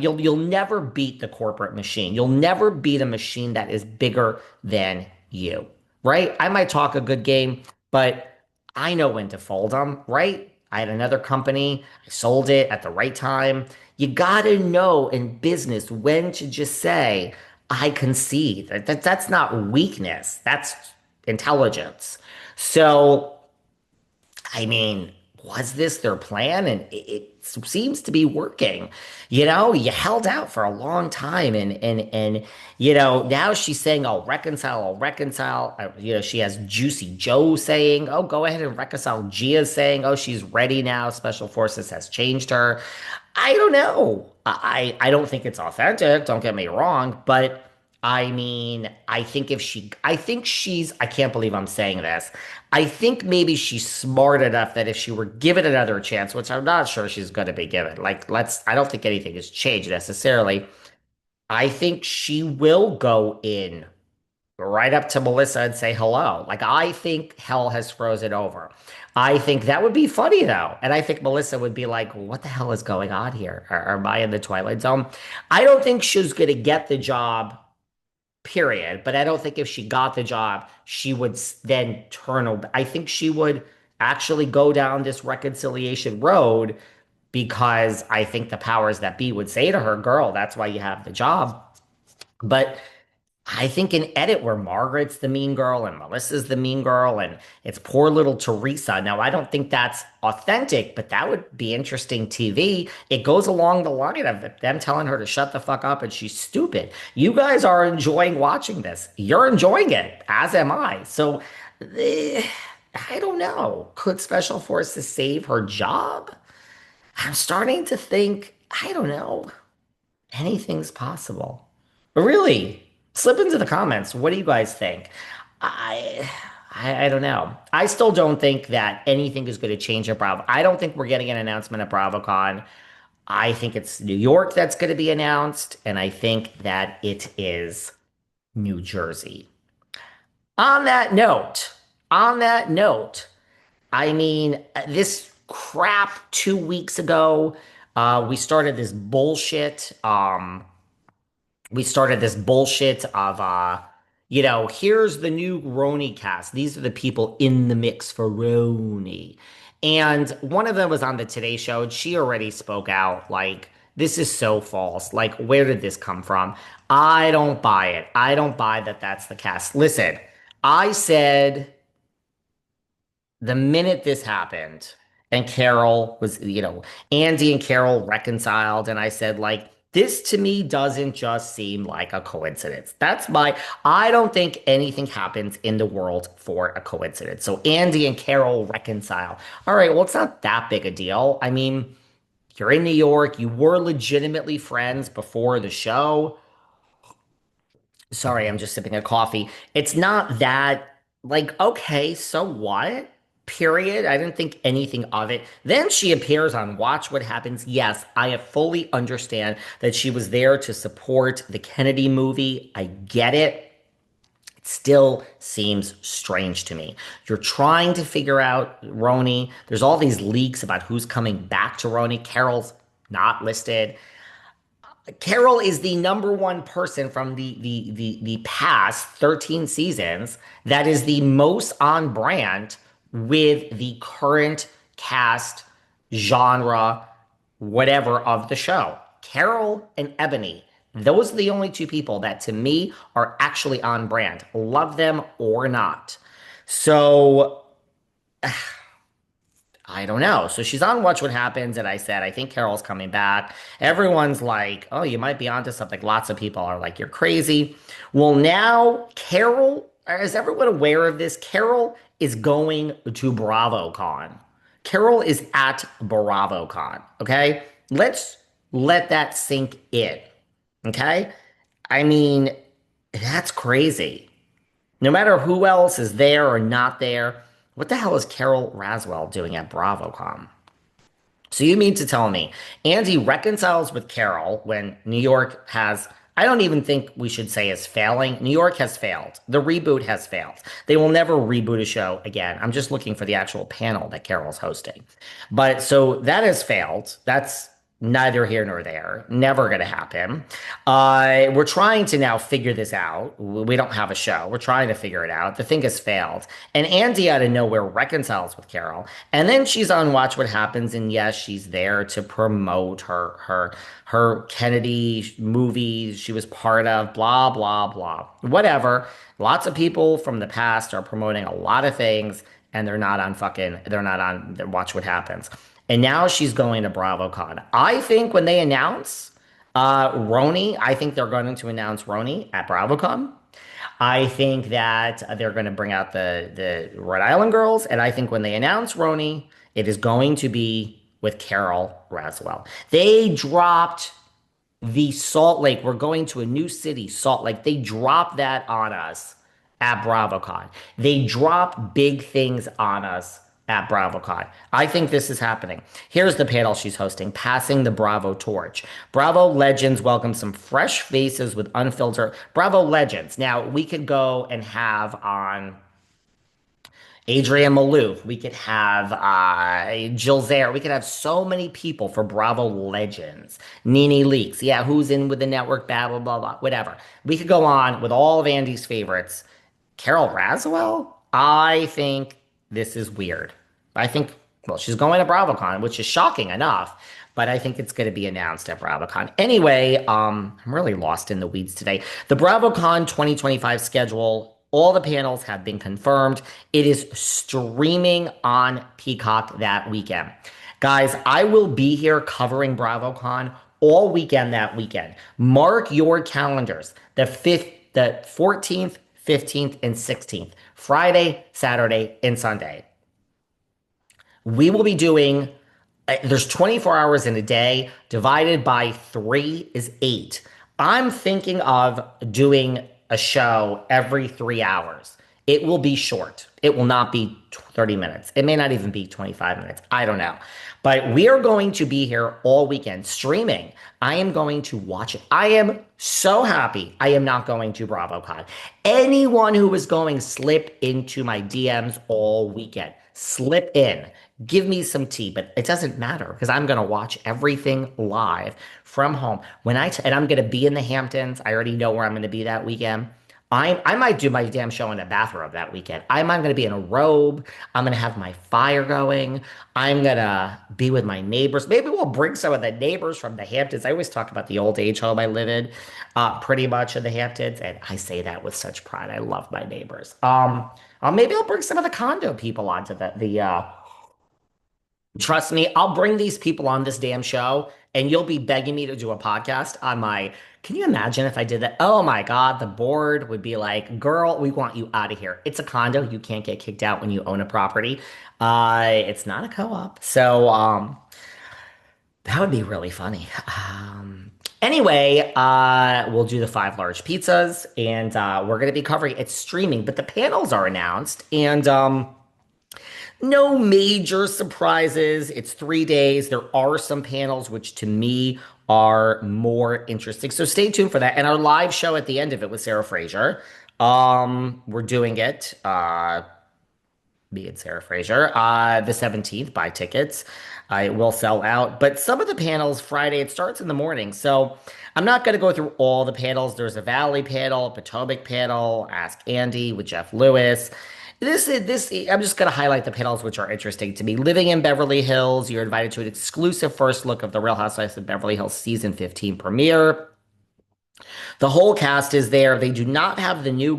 You'll never beat the corporate machine. You'll never beat a machine that is bigger than you, right? I might talk a good game, but I know when to fold them, right? I had another company, I sold it at the right time. You gotta know in business when to just say, I concede. That's not weakness, that's intelligence. So I mean, was this their plan? And it seems to be working. You held out for a long time, and now she's saying, "I'll reconcile, I'll reconcile." She has Juicy Joe saying, "Oh, go ahead and reconcile." Gia's saying, "Oh, she's ready now. Special Forces has changed her." I don't know. I don't think it's authentic. Don't get me wrong, but. I mean, I think I can't believe I'm saying this. I think maybe she's smart enough that if she were given another chance, which I'm not sure she's going to be given, I don't think anything has changed necessarily. I think she will go in right up to Melissa and say hello. Like, I think hell has frozen over. I think that would be funny though. And I think Melissa would be like, what the hell is going on here? Am I in the Twilight Zone? I don't think she's going to get the job period. But I don't think if she got the job, she would then turn. I think she would actually go down this reconciliation road because I think the powers that be would say to her, girl, that's why you have the job. But I think an edit where Margaret's the mean girl and Melissa's the mean girl and it's poor little Teresa. Now, I don't think that's authentic, but that would be interesting TV. It goes along the line of them telling her to shut the fuck up and she's stupid. You guys are enjoying watching this. You're enjoying it, as am I. So, I don't know. Could Special Forces save her job? I'm starting to think, I don't know. Anything's possible. But really, slip into the comments. What do you guys think? I, I don't know. I still don't think that anything is going to change at Bravo. I don't think we're getting an announcement at BravoCon. I think it's New York that's going to be announced, and I think that it is New Jersey. On that note, on that note, I mean, this crap 2 weeks ago, we started this bullshit. We started this bullshit of here's the new RHONY cast. These are the people in the mix for RHONY. And one of them was on the Today Show, and she already spoke out like, this is so false. Like, where did this come from? I don't buy it. I don't buy that that's the cast. Listen, I said the minute this happened and Carole was, Andy and Carole reconciled, and I said, like, this to me doesn't just seem like a coincidence. I don't think anything happens in the world for a coincidence. So Andy and Carole reconcile. All right, well, it's not that big a deal. I mean, you're in New York, you were legitimately friends before the show. Sorry, I'm just sipping a coffee. It's not that, like, okay, so what? Period. I didn't think anything of it. Then she appears on Watch What Happens. Yes, I fully understand that she was there to support the Kennedy movie. I get it. It still seems strange to me. You're trying to figure out RHONY. There's all these leaks about who's coming back to RHONY. Carole's not listed. Carole is the number one person from the past 13 seasons that is the most on brand with the current cast, genre, whatever of the show. Carole and Ebony, those are the only two people that to me are actually on brand. Love them or not. So I don't know. So she's on Watch What Happens, and I said, I think Carole's coming back. Everyone's like, oh, you might be onto something. Lots of people are like, you're crazy. Well, now Carole, is everyone aware of this? Carole is going to BravoCon. Carole is at BravoCon. Okay. Let's let that sink in. Okay. I mean, that's crazy. No matter who else is there or not there, what the hell is Carole Radziwill doing at BravoCon? So you mean to tell me Andy reconciles with Carole when New York has, I don't even think we should say is failing. New York has failed. The reboot has failed. They will never reboot a show again. I'm just looking for the actual panel that Carole's hosting. But so that has failed. That's Neither here nor there. Never going to happen. We're trying to now figure this out. We don't have a show. We're trying to figure it out. The thing has failed. And Andy out of nowhere reconciles with Carole. And then she's on Watch What Happens. And yes, she's there to promote her Kennedy movies she was part of, blah, blah, blah. Whatever. Lots of people from the past are promoting a lot of things, and they're not on Watch What Happens. And now she's going to BravoCon. I think when they announce RHONY, I think they're going to announce RHONY at BravoCon. I think that they're going to bring out the Rhode Island girls. And I think when they announce RHONY, it is going to be with Carole Radziwill. They dropped the Salt Lake. We're going to a new city, Salt Lake. They dropped that on us at BravoCon. They drop big things on us at BravoCon. I think this is happening. Here's the panel she's hosting, Passing the Bravo Torch. Bravo Legends welcome some fresh faces with unfiltered Bravo Legends. Now, we could go and have on Adrienne Maloof. We could have Jill Zaire. We could have so many people for Bravo Legends. Nene Leakes. Yeah, who's in with the network, blah, blah, blah, blah, whatever. We could go on with all of Andy's favorites. Carole Radziwill? I think this is weird. I think, well, she's going to BravoCon, which is shocking enough, but I think it's going to be announced at BravoCon. Anyway, I'm really lost in the weeds today. The BravoCon 2025 schedule, all the panels have been confirmed. It is streaming on Peacock that weekend. Guys, I will be here covering BravoCon all weekend that weekend. Mark your calendars. The 14th, 15th, and 16th. Friday, Saturday, and Sunday. We will be doing, there's 24 hours in a day, divided by 3 is 8. I'm thinking of doing a show every 3 hours. It will be short. It will not be 30 minutes. It may not even be 25 minutes. I don't know. But we are going to be here all weekend streaming. I am going to watch it. I am so happy I am not going to BravoCon. Anyone who is going, slip into my DMs all weekend. Slip in. Give me some tea, but it doesn't matter because I'm going to watch everything live from home. And I'm going to be in the Hamptons. I already know where I'm going to be that weekend. I might do my damn show in a bathrobe that weekend. I'm going to be in a robe. I'm going to have my fire going. I'm going to be with my neighbors. Maybe we'll bring some of the neighbors from the Hamptons. I always talk about the old age home I live in, pretty much in the Hamptons. And I say that with such pride. I love my neighbors. Maybe I'll bring some of the condo people onto the trust me, I'll bring these people on this damn show and you'll be begging me to do a podcast on my. Can you imagine if I did that? Oh my God, the board would be like, girl, we want you out of here. It's a condo. You can't get kicked out when you own a property. It's not a co-op. So that would be really funny. Anyway, we'll do the 5 large pizzas and we're going to be covering it's streaming, but the panels are announced and no major surprises. It's 3 days. There are some panels which to me are more interesting. So stay tuned for that. And our live show at the end of it with Sarah Fraser. We're doing it. Me and Sarah Fraser. The 17th. Buy tickets. It will sell out. But some of the panels Friday, it starts in the morning. So I'm not going to go through all the panels. There's a Valley panel, a Potomac panel, Ask Andy with Jeff Lewis. I'm just going to highlight the panels which are interesting to me. Living in Beverly Hills, you're invited to an exclusive first look of the Real Housewives of Beverly Hills season 15 premiere. The whole cast is there. They do not have the new